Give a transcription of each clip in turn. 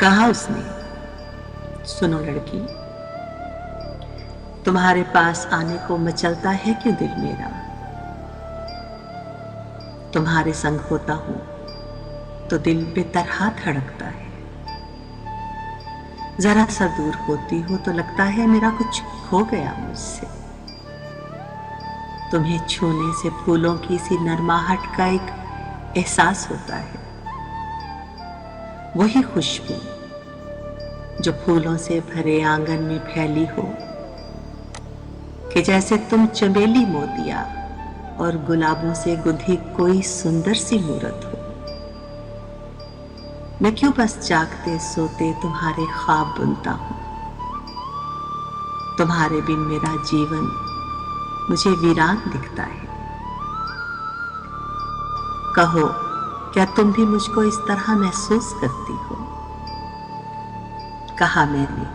कहा उसने, सुनो लड़की, तुम्हारे पास आने को मचलता है क्यों दिल मेरा। तुम्हारे संग होता हूं तो दिल बेतरहा धड़कता है। जरा सा दूर होती हो तो लगता है मेरा कुछ खो गया मुझसे। तुम्हें छूने से फूलों की सी नरमाहट का एक एहसास होता है। वही खुशबू जो फूलों से भरे आंगन में फैली हो, कि जैसे तुम चमेली मोतिया और गुलाबों से गुंथी कोई सुंदर सी मूरत हो। मैं क्यों बस जागते सोते तुम्हारे ख्वाब बुनता हूं। तुम्हारे बिन मेरा जीवन मुझे वीरान दिखता है। कहो, क्या तुम भी मुझको इस तरह महसूस करती हो। कहा मैंने,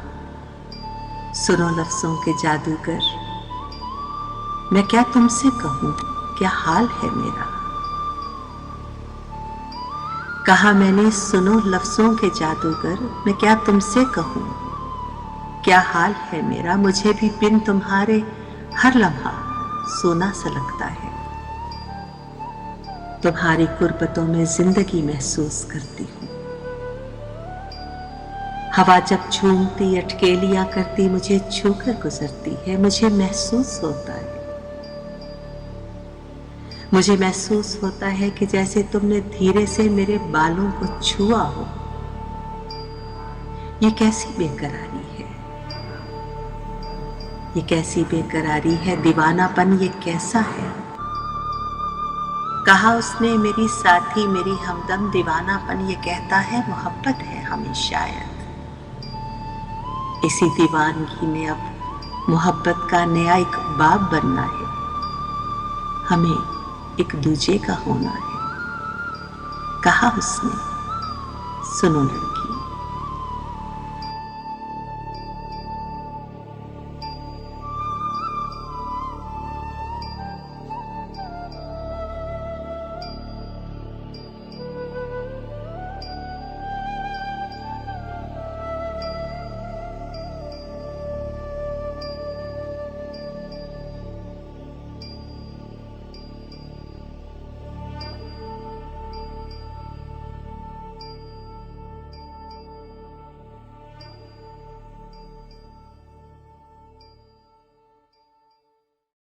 सुनो लफ्जों के जादूगर, मैं क्या तुमसे कहूं क्या हाल है मेरा। कहा मैंने, सुनो लफ्जों के जादूगर, मैं क्या तुमसे कहूं क्या हाल है मेरा। मुझे भी बिन तुम्हारे हर लम्हा सोना सा लगता है। तुम्हारी कुर्बतों में जिंदगी महसूस करती हूं। हवा जब झूमती अटकेलियां करती मुझे छूकर गुजरती है। मुझे महसूस होता है, मुझे महसूस होता है कि जैसे तुमने धीरे से मेरे बालों को छुआ हो। ये कैसी बेकरारी है, ये कैसी बेकरारी है, दीवानापन ये कैसा है। कहा उसने, मेरी साथी मेरी हमदम, दीवानापन ये कहता है मोहब्बत है हमें शायद। इसी दीवानगी में अब मोहब्बत का नया एक बाब बनना है। हमें एक दूजे का होना है। कहा उसने, सुनो लड़की।